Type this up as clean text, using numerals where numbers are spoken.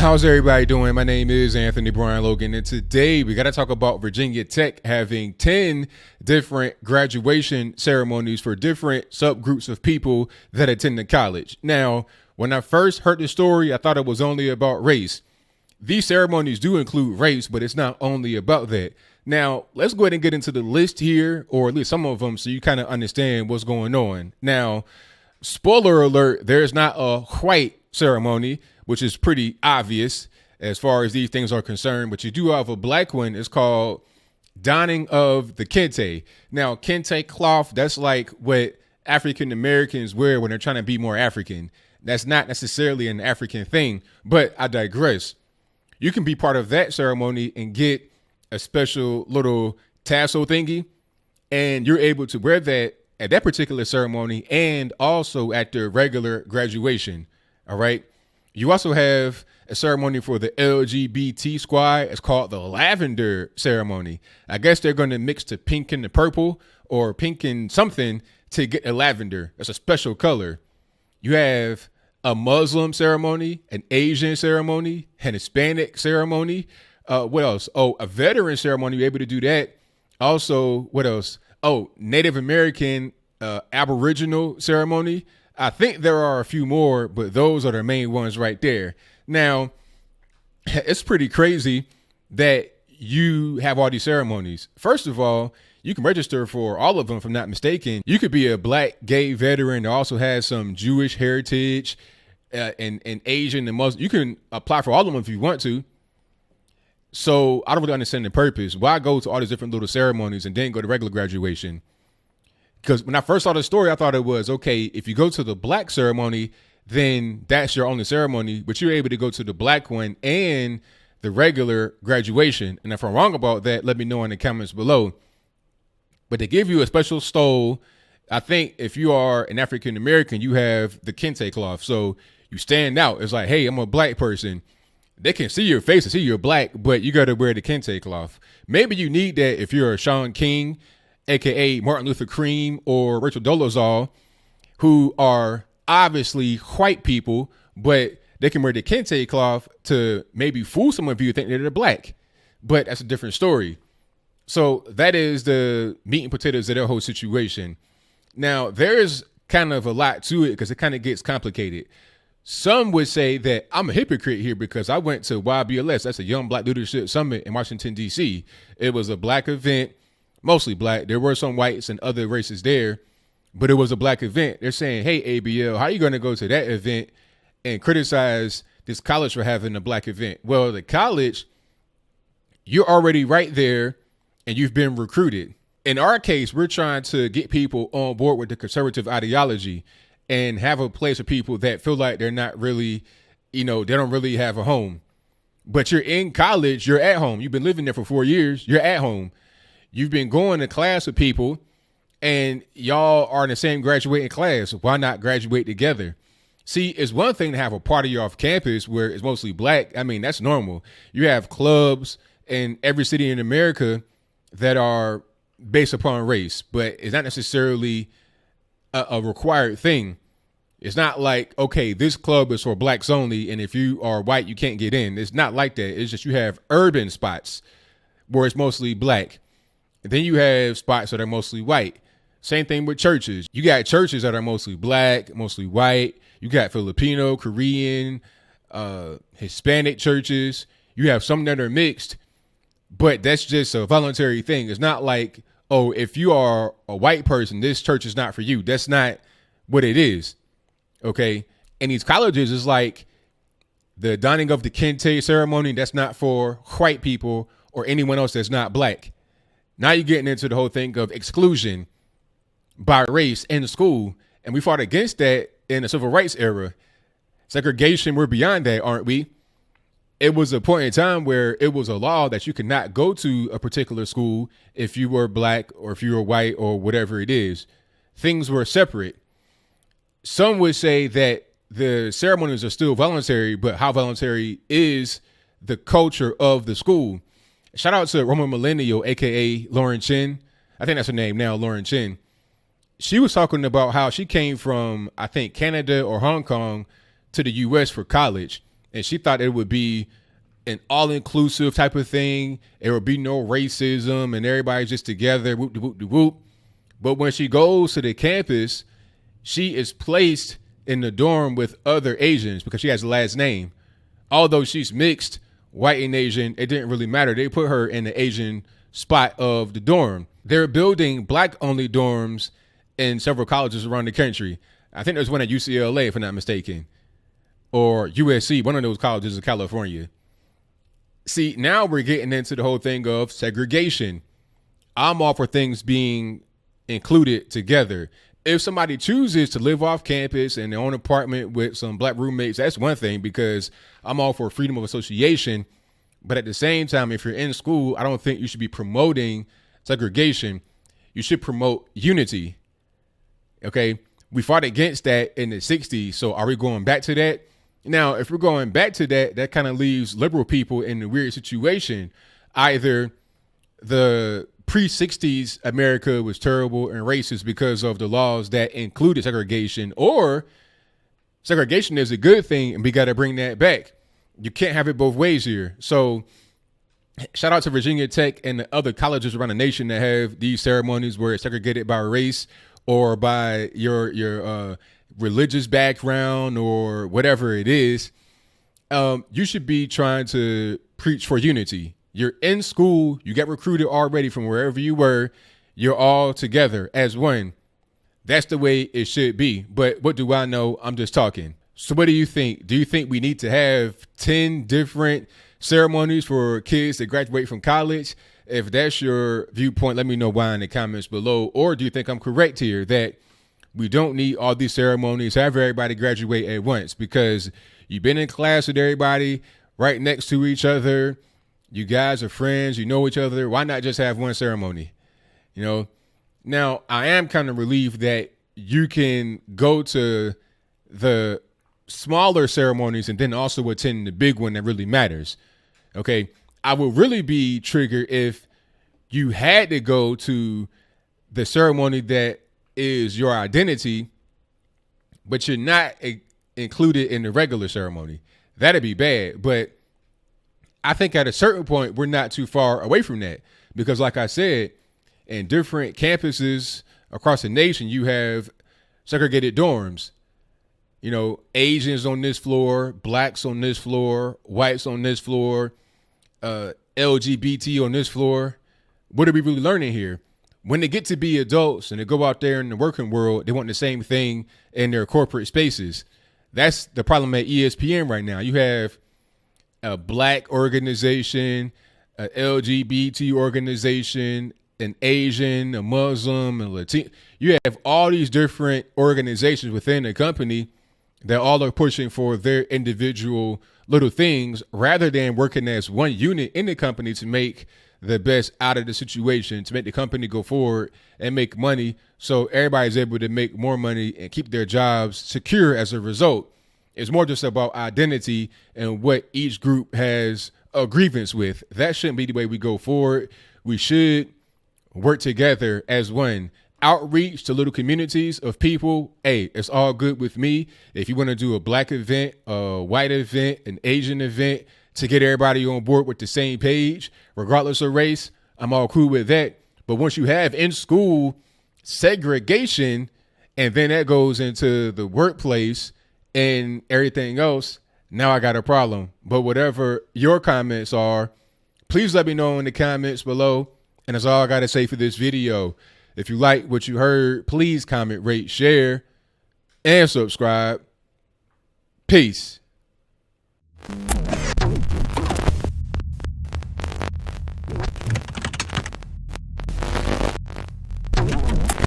How's everybody doing? My name is Anthony Brian Logan, and today we got to talk about Virginia Tech having 10 different graduation ceremonies for different subgroups of people that attend the college. Now, when I first heard the story, I thought it was only about race. These ceremonies do include race, but it's not only about that. Now, let's go ahead and get into the list here, or at least some of them, so you kind of understand what's going on. Now, spoiler alert, there's not a white ceremony, which is pretty obvious as far as these things are concerned, but you do have a black one. It's called Donning of the Kente. Now, Kente cloth, that's like what African Americans wear when they're trying to be more African. That's not necessarily an African thing, but I digress. You can be part of that ceremony and get a special little tassel thingy, and you're able to wear that at that particular ceremony and also at the regular graduation. All right. You also have a ceremony for the LGBT squad. It's called the lavender ceremony. I guess they're going to mix the pink and the purple, or pink and something, to get a lavender. That's a special color. You have a Muslim ceremony, an Asian ceremony, an Hispanic ceremony. What else? Oh, a veteran ceremony. You're able to do that. Also, what else? Oh, Native American Aboriginal ceremony. I think there are a few more, but those are the main ones right there. Now, it's pretty crazy that you have all these ceremonies. First of all, you can register for all of them, if I'm not mistaken. You could be a black gay veteran that also has some Jewish heritage and Asian and Muslim. You can apply for all of them if you want to. So I don't really understand the purpose. Why go to all these different little ceremonies and then go to regular graduation? Because when I first saw the story, I thought it was, okay, if you go to the black ceremony, then that's your only ceremony, but you're able to go to the black one and the regular graduation. And if I'm wrong about that, let me know in the comments below. But they give you a special stole. I think if you are an African American, you have the kente cloth. So you stand out. It's like, hey, I'm a black person. They can see your face and see you're black, but you got to wear the kente cloth. Maybe you need that if you're a Shaun King, a.k.a. Martin Luther King or Rachel Dolezal, who are obviously white people, but they can wear the kente cloth to maybe fool some of you think they're black. But that's a different story. So that is the meat and potatoes of their whole situation. Now, there's kind of a lot to it because it kind of gets complicated. Some would say that I'm a hypocrite here because I went to YBLS. That's a Young Black Leadership Summit in Washington, D.C. It was a black event. Mostly black. There were some whites and other races there, but it was a black event. They're saying, hey, ABL, how are you going to go to that event and criticize this college for having a black event? Well, the college, you're already right there and you've been recruited. In our case, we're trying to get people on board with the conservative ideology and have a place for people that feel like they're not really, they don't really have a home. But you're in college, you're at home. You've been living there for 4 years, you're at home. You've been going to class with people and y'all are in the same graduating class. Why not graduate together? See, it's one thing to have a party off campus where it's mostly black. I mean, that's normal. You have clubs in every city in America that are based upon race, but it's not necessarily a required thing. It's not like, okay, this club is for blacks only, and if you are white, you can't get in. It's not like that. It's just you have urban spots where it's mostly black. And then you have spots that are mostly white. Same thing with churches. You got churches that are mostly black, mostly white. You got Filipino, Korean, Hispanic churches. You have some that are mixed, but that's just a voluntary thing. It's not like, oh, if you are a white person, this church is not for you. That's not what it is. Okay. And these colleges is like the Donning of the Kente Ceremony. That's not for white people or anyone else that's not black. Now you're getting into the whole thing of exclusion by race in school. And we fought against that in the civil rights era. Segregation, we're beyond that, aren't we? It was a point in time where it was a law that you could not go to a particular school if you were black or if you were white or whatever it is. Things were separate. Some would say that the ceremonies are still voluntary, but how voluntary is the culture of the school? Shout out to Roman Millennial, a.k.a. Lauren Chin. I think that's her name now, Lauren Chin. She was talking about how she came from, I think, Canada or Hong Kong to the U.S. for college. and she thought it would be an all-inclusive type of thing. There would be no racism, and everybody's just together, whoop de whoop de whoop. But when she goes to the campus, she is placed in the dorm with other Asians because she has a last name. Although she's mixed, white and Asian, it didn't really matter. They put her in the Asian spot of the dorm. They're building black-only dorms in several colleges around the country. I think there's one at UCLA, if I'm not mistaken, or USC, one of those colleges in California. See, now we're getting into the whole thing of segregation. I'm all for things being included together. If somebody chooses to live off campus in their own apartment with some black roommates, that's one thing, because I'm all for freedom of association. But at the same time, if you're in school, I don't think you should be promoting segregation. You should promote unity. Okay? We fought against that in the 60s. So are we going back to that? Now, if we're going back to that, that kind of leaves liberal people in a weird situation. Either the pre-60s America was terrible and racist because of the laws that included segregation, or segregation is a good thing and we got to bring that back. You can't have it both ways here. So shout out to Virginia Tech and the other colleges around the nation that have these ceremonies where it's segregated by race or by your religious background or whatever it is. You should be trying to preach for unity. You're in school, you get recruited already from wherever you were, you're all together as one. That's the way it should be. But what do I know? I'm just talking. So what do you think? Do you think we need to have 10 different ceremonies for kids that graduate from college? If that's your viewpoint, let me know why in the comments below. Or do you think I'm correct here that we don't need all these ceremonies, have everybody graduate at once? Because you've been in class with everybody right next to each other. You guys are friends, you know each other. Why not just have one ceremony? You know, now I am kind of relieved that you can go to the smaller ceremonies and then also attend the big one that really matters. Okay. I would really be triggered if you had to go to the ceremony that is your identity, but you're not included in the regular ceremony. That'd be bad. But I think at a certain point, we're not too far away from that, because like I said, in different campuses across the nation, you have segregated dorms. You know, Asians on this floor, blacks on this floor, whites on this floor, LGBT on this floor. What are we really learning here? When they get to be adults and they go out there in the working world, they want the same thing in their corporate spaces. That's the problem at ESPN right now. You have a black organization, a LGBT organization, an Asian, a Muslim, a Latino. You have all these different organizations within the company that all are pushing for their individual little things rather than working as one unit in the company to make the best out of the situation, to make the company go forward and make money so everybody's able to make more money and keep their jobs secure as a result. It's more just about identity and what each group has a grievance with. That shouldn't be the way we go forward. We should work together as one. Outreach to little communities of people. Hey, it's all good with me. If you want to do a black event, a white event, an Asian event to get everybody on board with the same page, regardless of race, I'm all cool with that. But once you have in school segregation, and then that goes into the workplace and everything else, now I got a problem. But whatever your comments are, please let me know in the comments below. And that's all I got to say for this video. If you like what you heard, please comment, rate, share, and subscribe. Peace.